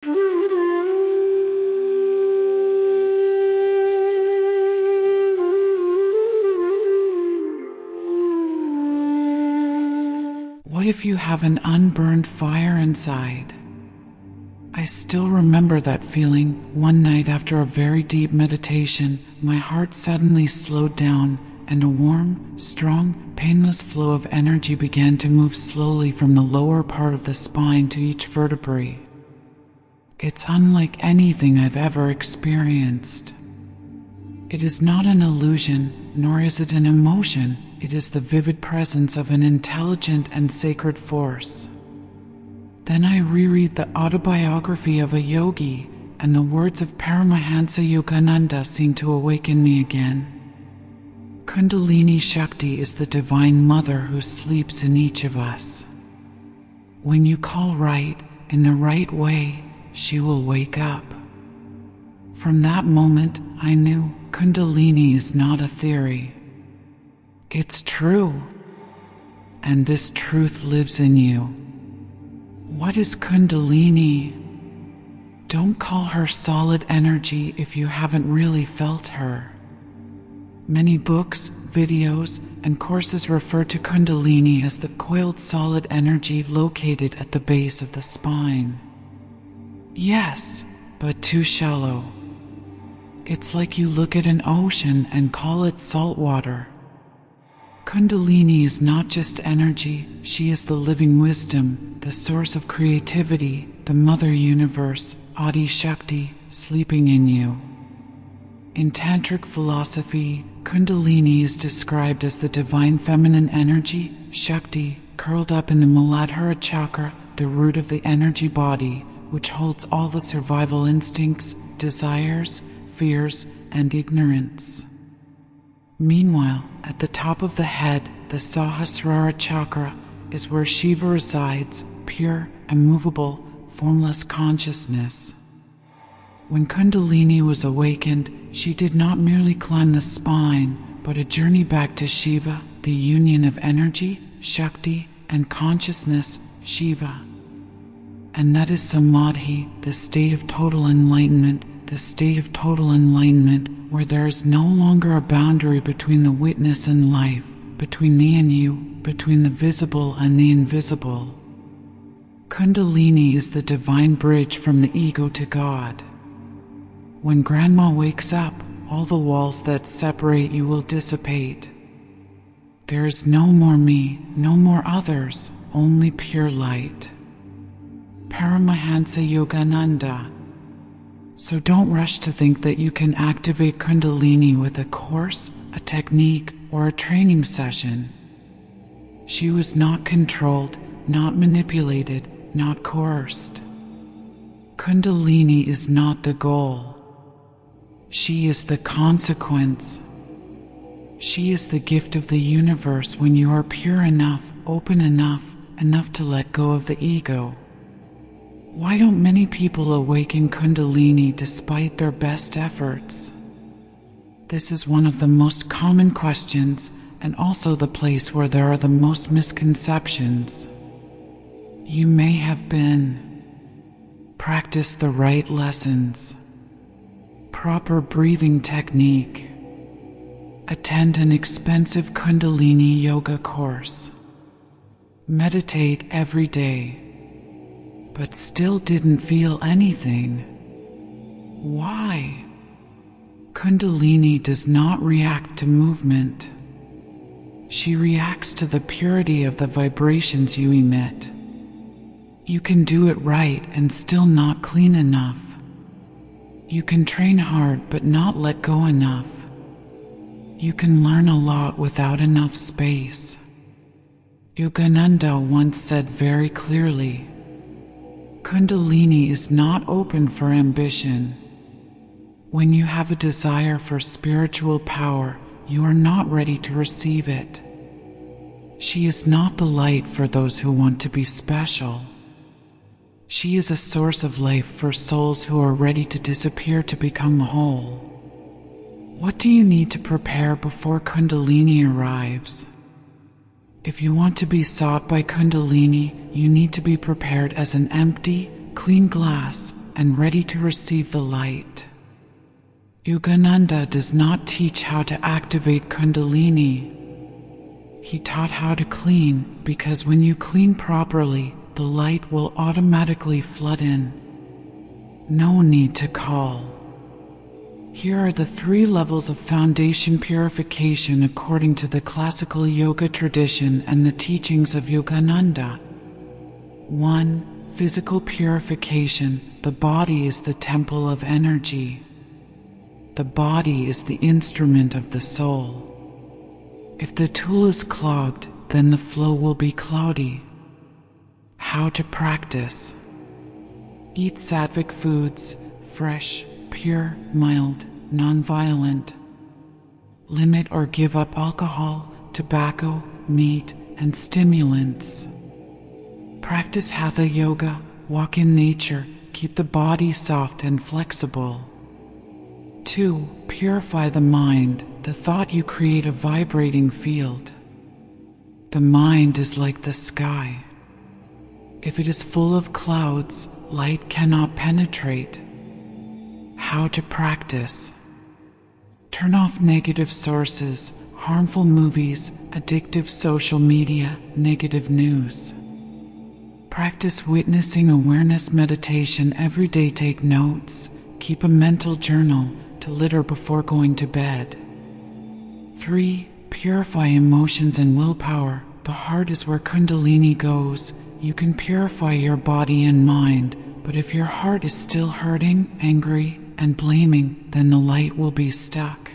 What if you have an unburned fire inside? I still remember that feeling. One night after a very deep meditation, my heart suddenly slowed down, and a warm, strong, painless flow of energy began to move slowly from the lower part of the spine to each vertebrae. It's unlike anything I've ever experienced. It is not an illusion, nor is it an emotion. It is the vivid presence of an intelligent and sacred force. Then I reread the autobiography of a yogi, and the words of Paramahansa Yogananda seem to awaken me again. Kundalini Shakti is the Divine Mother who sleeps in each of us. When you call right, in the right way, she will wake up. From that moment, I knew Kundalini is not a theory. It's true. And this truth lives in you. What is Kundalini? Don't call her solid energy if you haven't really felt her. Many books, videos, and courses refer to Kundalini as the coiled solid energy located at the base of the spine. Yes, but too shallow. It's like you look at an ocean and call it salt water. Kundalini is not just energy, she is the living wisdom, the source of creativity, the mother universe, Adi Shakti, sleeping in you. In Tantric philosophy, Kundalini is described as the divine feminine energy, Shakti, curled up in the Muladhara chakra, the root of the energy body, which holds all the survival instincts, desires, fears, and ignorance. Meanwhile, at the top of the head, the Sahasrara chakra, is where Shiva resides, pure, immovable, formless consciousness. When Kundalini was awakened, she did not merely climb the spine, but a journey back to Shiva, the union of energy, Shakti, and consciousness, Shiva. And that is Samadhi, the state of total enlightenment, where there is no longer a boundary between the witness and life, between me and you, between the visible and the invisible. Kundalini is the divine bridge from the ego to God. When Grandma wakes up, all the walls that separate you will dissipate. There is no more me, no more others, only pure light. Paramahansa Yogananda. So don't rush to think that you can activate Kundalini with a course, a technique, or a training session. She was not controlled, not manipulated, not coerced. Kundalini is not the goal. She is the consequence. She is the gift of the universe when you are pure enough, open enough to let go of the ego. Why don't many people awaken Kundalini despite their best efforts? This is one of the most common questions, and also the place where there are the most misconceptions. You may have been. Practice the right lessons. Proper breathing technique. Attend an expensive Kundalini yoga course. Meditate every day. But still didn't feel anything. Why? Kundalini does not react to movement. She reacts to the purity of the vibrations you emit. You can do it right and still not clean enough. You can train hard but not let go enough. You can learn a lot without enough space. Yogananda once said very clearly, Kundalini is not open for ambition. When you have a desire for spiritual power, you are not ready to receive it. She is not the light for those who want to be special. She is a source of life for souls who are ready to disappear to become whole. What do you need to prepare before Kundalini arrives? If you want to be sought by Kundalini, you need to be prepared as an empty, clean glass, and ready to receive the light. Yogananda does not teach how to activate Kundalini. He taught how to clean, because when you clean properly, the light will automatically flood in. No need to call. Here are the 3 levels of foundation purification according to the classical yoga tradition and the teachings of Yogananda. 1. Physical purification. The body is the temple of energy. The body is the instrument of the soul. If the tool is clogged, then the flow will be cloudy. How to practice. Eat sattvic foods, fresh, pure, mild, non-violent. Limit or give up alcohol, tobacco, meat, and stimulants. Practice Hatha Yoga, walk in nature, keep the body soft and flexible. 2. Purify the mind. The thought you create a vibrating field. The mind is like the sky. If it is full of clouds, light cannot penetrate. How to practice. Turn off negative sources, harmful movies, addictive social media, negative news. Practice witnessing awareness meditation every day. Take notes, keep a mental journal to litter before going to bed. 3. Purify emotions and willpower. The heart is where Kundalini goes. You can purify your body and mind, but if your heart is still hurting, angry, and blaming, then the light will be stuck.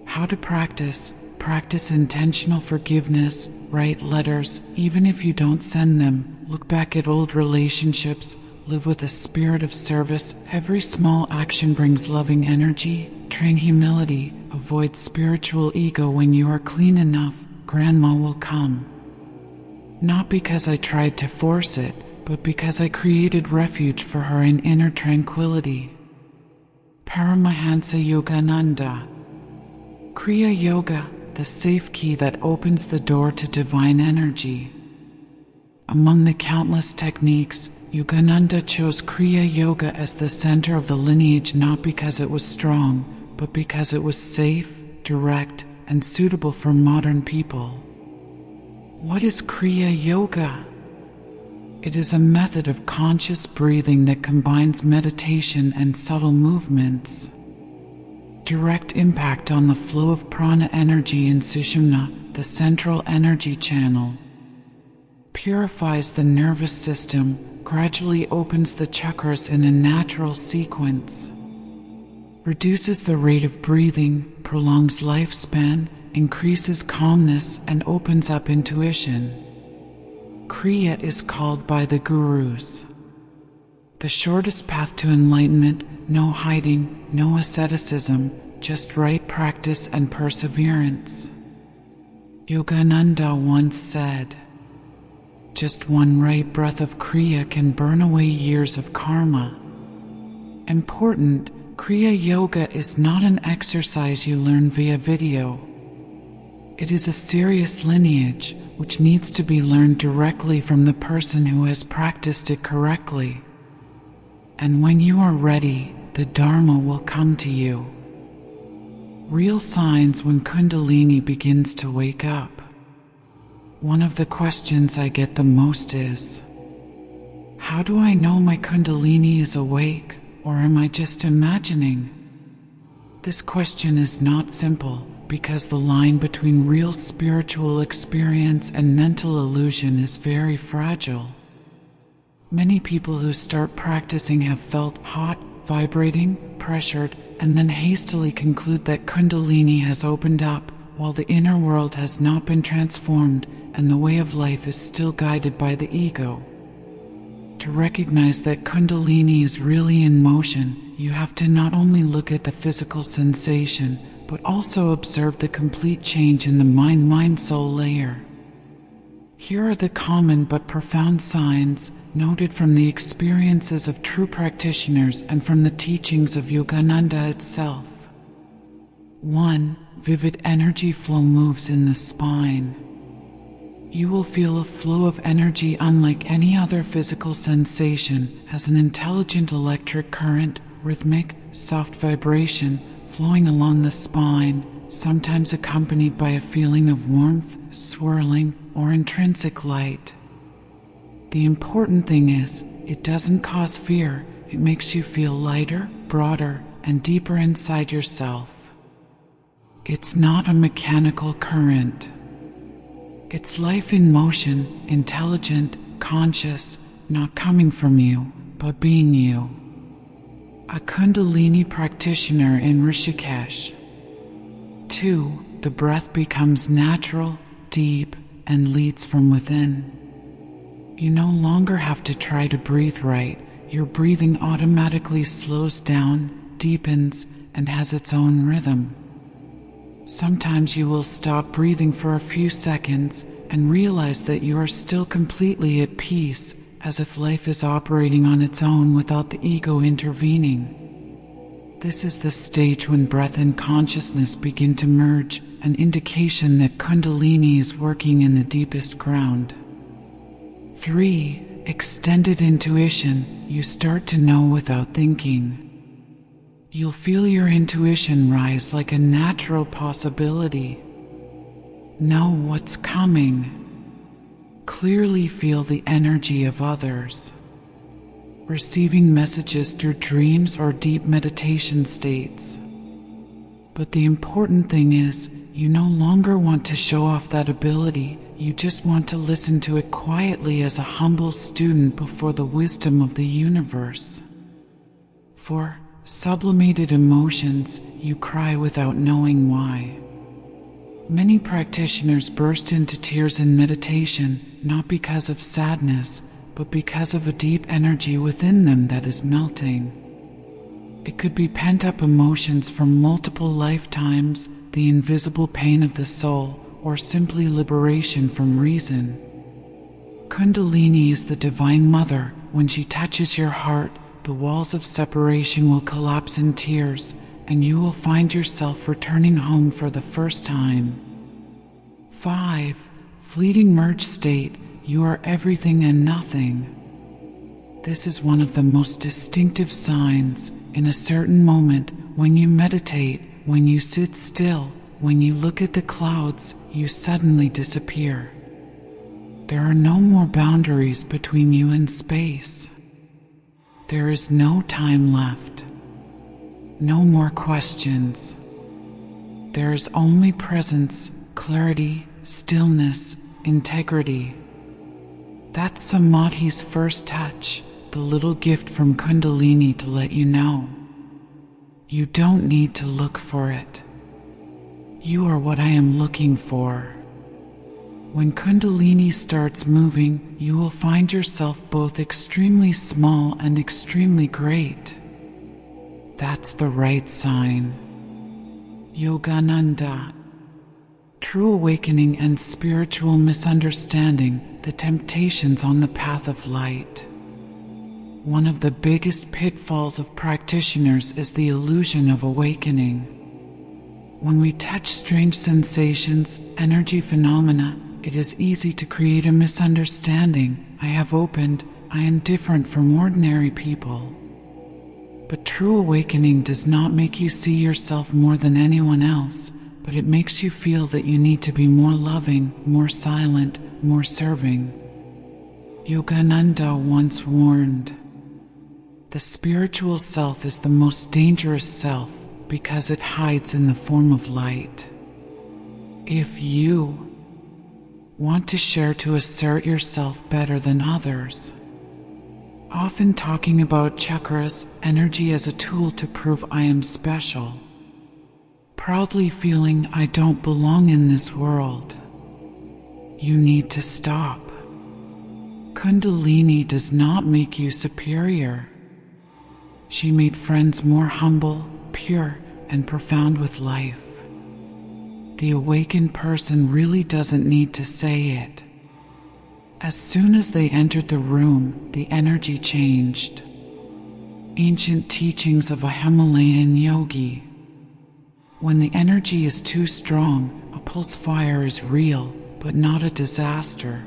How to practice. Practice intentional forgiveness. Write letters, even if you don't send them. Look back at old relationships. Live with a spirit of service. Every small action brings loving energy. Train humility. Avoid spiritual ego. When you are clean enough, Grandma will come. Not because I tried to force it, but because I created refuge for her in inner tranquility. Paramahansa Yogananda. Kriya Yoga, the safe key that opens the door to divine energy. Among the countless techniques, Yogananda chose Kriya Yoga as the center of the lineage, not because it was strong, but because it was safe, direct, and suitable for modern people. What is Kriya Yoga? It is a method of conscious breathing that combines meditation and subtle movements. Direct impact on the flow of prana energy in Sushumna, the central energy channel. Purifies the nervous system, gradually opens the chakras in a natural sequence. Reduces the rate of breathing, prolongs lifespan, increases calmness, and opens up intuition. Kriya is called by the gurus the shortest path to enlightenment. No hiding, no asceticism, just right practice and perseverance. Yogananda once said, "Just one right breath of Kriya can burn away years of karma." Important, Kriya Yoga is not an exercise you learn via video. It is a serious lineage which needs to be learned directly from the person who has practiced it correctly. And when you are ready, the Dharma will come to you. Real signs when Kundalini begins to wake up. One of the questions I get the most is, how do I know my Kundalini is awake, or am I just imagining? This question is not simple, because the line between real spiritual experience and mental illusion is very fragile. Many people who start practicing have felt hot, vibrating, pressured, and then hastily conclude that Kundalini has opened up, while the inner world has not been transformed, and the way of life is still guided by the ego. To recognize that Kundalini is really in motion, you have to not only look at the physical sensation, but also observe the complete change in the mind-soul layer. Here are the common but profound signs, noted from the experiences of true practitioners and from the teachings of Yogananda itself. 1. Vivid energy flow moves in the spine. You will feel a flow of energy unlike any other physical sensation, as an intelligent electric current, rhythmic, soft vibration, flowing along the spine, sometimes accompanied by a feeling of warmth, swirling, or intrinsic light. The important thing is, it doesn't cause fear. It makes you feel lighter, broader, and deeper inside yourself. It's not a mechanical current. It's life in motion, intelligent, conscious, not coming from you, but being you. A Kundalini practitioner in Rishikesh. 2. The breath becomes natural, deep, and leads from within. You no longer have to try to breathe right. Your breathing automatically slows down, deepens, and has its own rhythm. Sometimes you will stop breathing for a few seconds and realize that you are still completely at peace, as if life is operating on its own without the ego intervening. This is the stage when breath and consciousness begin to merge, an indication that Kundalini is working in the deepest ground. 3. Extended intuition. You start to know without thinking. You'll feel your intuition rise like a natural possibility. Know what's coming. Clearly feel the energy of others. Receiving messages through dreams or deep meditation states. But the important thing is, you no longer want to show off that ability. You just want to listen to it quietly as a humble student before the wisdom of the universe. 4. Sublimated emotions. You cry without knowing why. Many practitioners burst into tears in meditation, not because of sadness, but because of a deep energy within them that is melting. It could be pent-up emotions from multiple lifetimes, the invisible pain of the soul, or simply liberation from reason. Kundalini is the Divine Mother. When she touches your heart, the walls of separation will collapse in tears, and you will find yourself returning home for the first time. 5. Fleeting merge state. You are everything and nothing. This is one of the most distinctive signs. In a certain moment, when you meditate, when you sit still, when you look at the clouds, you suddenly disappear. There are no more boundaries between you and space. There is no time left. No more questions. There is only presence, clarity, stillness, integrity. That's Samadhi's first touch, the little gift from Kundalini to let you know. You don't need to look for it. You are what I am looking for. When Kundalini starts moving, you will find yourself both extremely small and extremely great. That's the right sign. Yogananda. True awakening and spiritual misunderstanding, the temptations on the path of light. One of the biggest pitfalls of practitioners is the illusion of awakening. When we touch strange sensations, energy phenomena, it is easy to create a misunderstanding. I have opened, I am different from ordinary people. But true awakening does not make you see yourself more than anyone else, but it makes you feel that you need to be more loving, more silent, more serving. Yogananda once warned, "The spiritual self is the most dangerous self because it hides in the form of light." If you want to share to assert yourself better than others, often talking about chakras, energy as a tool to prove I am special, proudly feeling I don't belong in this world, you need to stop. Kundalini does not make you superior. She made friends more humble, pure, and profound with life. The awakened person really doesn't need to say it. As soon as they entered the room, the energy changed. Ancient teachings of a Himalayan yogi. When the energy is too strong, a pulse fire is real, but not a disaster.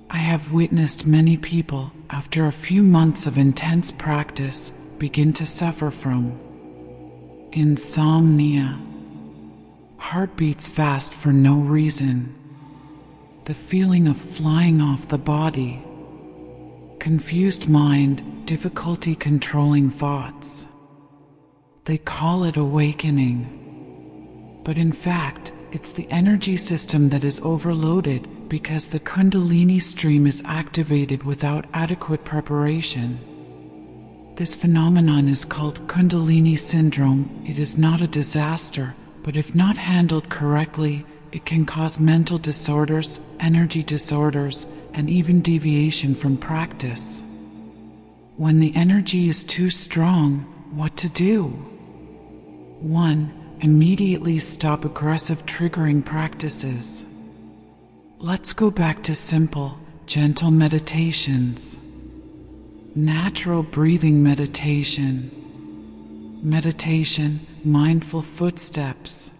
I have witnessed many people, after a few months of intense practice, begin to suffer from insomnia, heartbeats fast for no reason, the feeling of flying off the body, confused mind, difficulty controlling thoughts. They call it awakening, but in fact, it's the energy system that is overloaded because the Kundalini stream is activated without adequate preparation. This phenomenon is called Kundalini syndrome. It is not a disaster, but if not handled correctly, it can cause mental disorders, energy disorders, and even deviation from practice. When the energy is too strong, what to do? 1. Immediately stop aggressive triggering practices. Let's go back to simple, gentle meditations. Natural breathing meditation, mindful footsteps,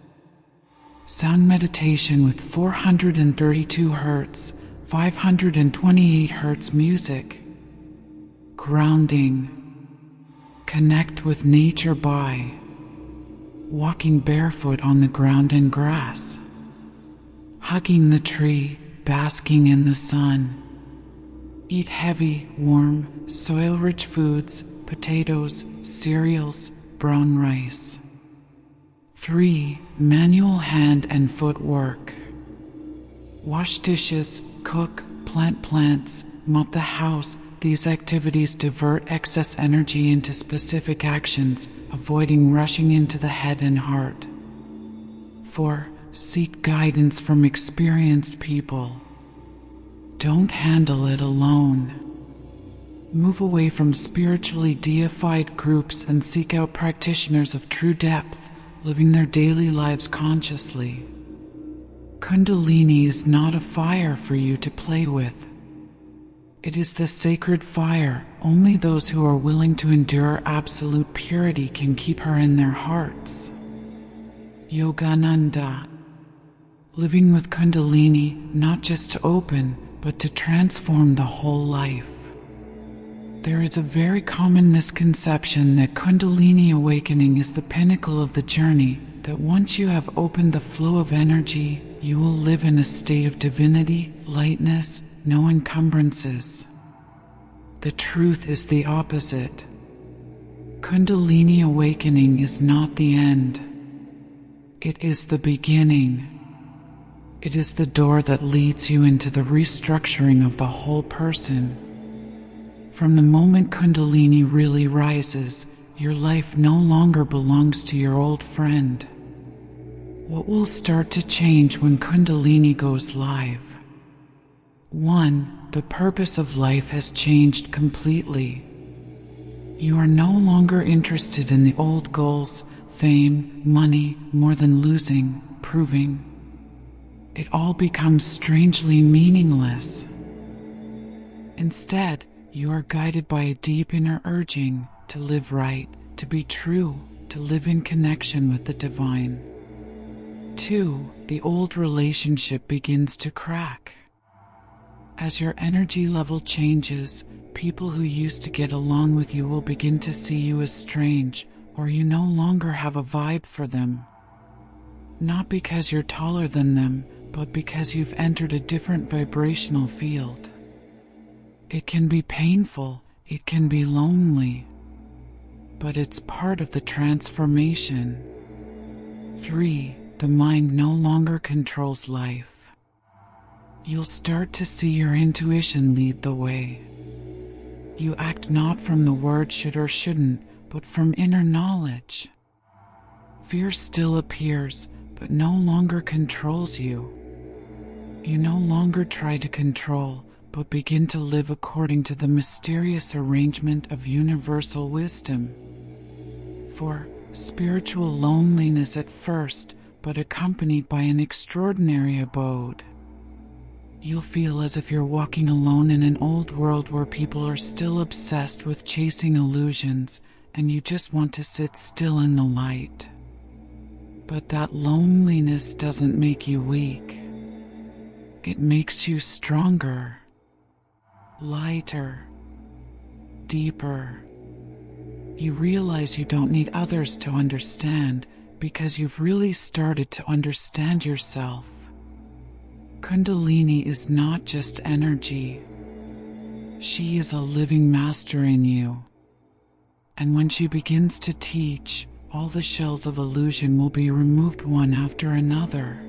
sound meditation with 432 Hz, 528 Hz music, grounding, connect with nature by walking barefoot on the ground and grass, hugging the tree, basking in the sun. Eat heavy, warm, soil-rich foods, potatoes, cereals, brown rice. 3. Manual hand and foot work. Wash dishes, cook, plant plants, mop the house. These activities divert excess energy into specific actions, avoiding rushing into the head and heart. 4. Seek guidance from experienced people. Don't handle it alone. Move away from spiritually deified groups and seek out practitioners of true depth, living their daily lives consciously. Kundalini is not a fire for you to play with. It is the sacred fire. Only those who are willing to endure absolute purity can keep her in their hearts. Yogananda. Living with Kundalini, not just to open, but to transform the whole life. There is a very common misconception that Kundalini awakening is the pinnacle of the journey, that once you have opened the flow of energy, you will live in a state of divinity, lightness, no encumbrances. The truth is the opposite. Kundalini awakening is not the end. It is the beginning. It is the door that leads you into the restructuring of the whole person. From the moment Kundalini really rises, your life no longer belongs to your old friend. What will start to change when Kundalini goes live? 1. The purpose of life has changed completely. You are no longer interested in the old goals, fame, money, more than losing, proving. It all becomes strangely meaningless. Instead, you are guided by a deep inner urging to live right, to be true, to live in connection with the divine. 2. The old relationship begins to crack. As your energy level changes, people who used to get along with you will begin to see you as strange, or you no longer have a vibe for them. Not because you're taller than them, but because you've entered a different vibrational field. It can be painful, it can be lonely, but it's part of the transformation. 3. The mind no longer controls life. You'll start to see your intuition lead the way. You act not from the word should or shouldn't, but from inner knowledge. Fear still appears, but no longer controls you. You no longer try to control, but begin to live according to the mysterious arrangement of universal wisdom. 4. Spiritual loneliness at first, but accompanied by an extraordinary abode. You'll feel as if you're walking alone in an old world where people are still obsessed with chasing illusions, and you just want to sit still in the light. But that loneliness doesn't make you weak. It makes you stronger, lighter, deeper. You realize you don't need others to understand because you've really started to understand yourself. Kundalini is not just energy. She is a living master in you. And when she begins to teach, all the shells of illusion will be removed one after another.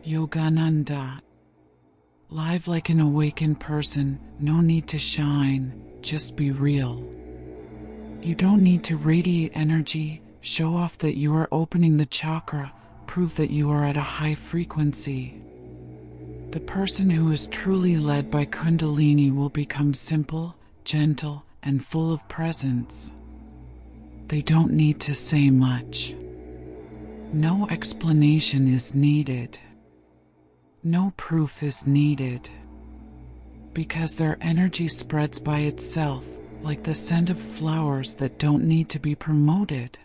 Yogananda. Live like an awakened person, no need to shine, just be real. You don't need to radiate energy, show off that you are opening the chakra, prove that you are at a high frequency. The person who is truly led by Kundalini will become simple, gentle, and full of presence. They don't need to say much. No explanation is needed. No proof is needed. Because their energy spreads by itself, like the scent of flowers that don't need to be promoted.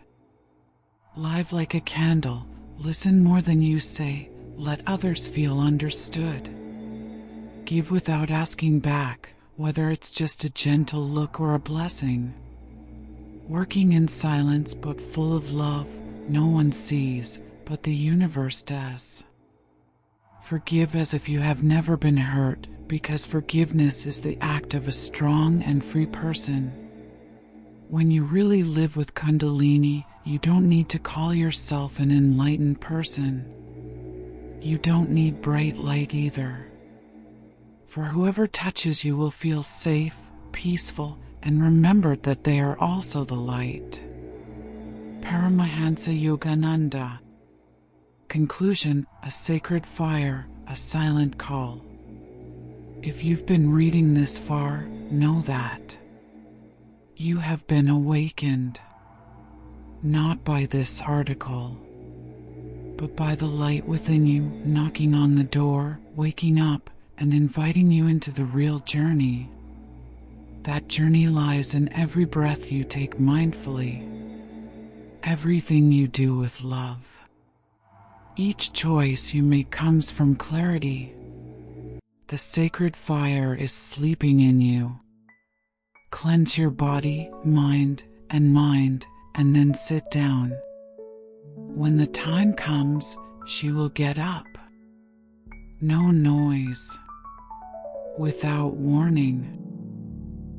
Live like a candle, listen more than you say, let others feel understood. Give without asking back, whether it's just a gentle look or a blessing. Working in silence but full of love, no one sees, but the universe does. Forgive as if you have never been hurt, because forgiveness is the act of a strong and free person. When you really live with Kundalini, you don't need to call yourself an enlightened person. You don't need bright light either. For whoever touches you will feel safe, peaceful, and remembered that they are also the light. Paramahansa Yogananda. Conclusion: a sacred fire, a silent call. If you've been reading this far, know that you have been awakened. Not by this article, but by the light within you knocking on the door, waking up, and inviting you into the real journey. That journey lies in every breath you take mindfully, everything you do with love. Each choice you make comes from clarity. The sacred fire is sleeping in you. Cleanse your body, mind, and then sit down. When the time comes, she will get up. No noise. Without warning.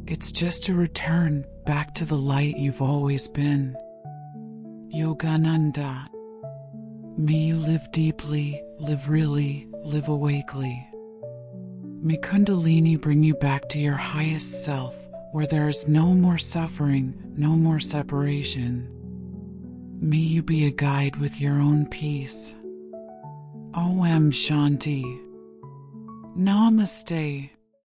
It's just a return back to the light you've always been. Yogananda. May you live deeply, live really, live awakely. May Kundalini bring you back to your highest self, where there is no more suffering, no more separation. May you be a guide with your own peace. Om Shanti. Namaste.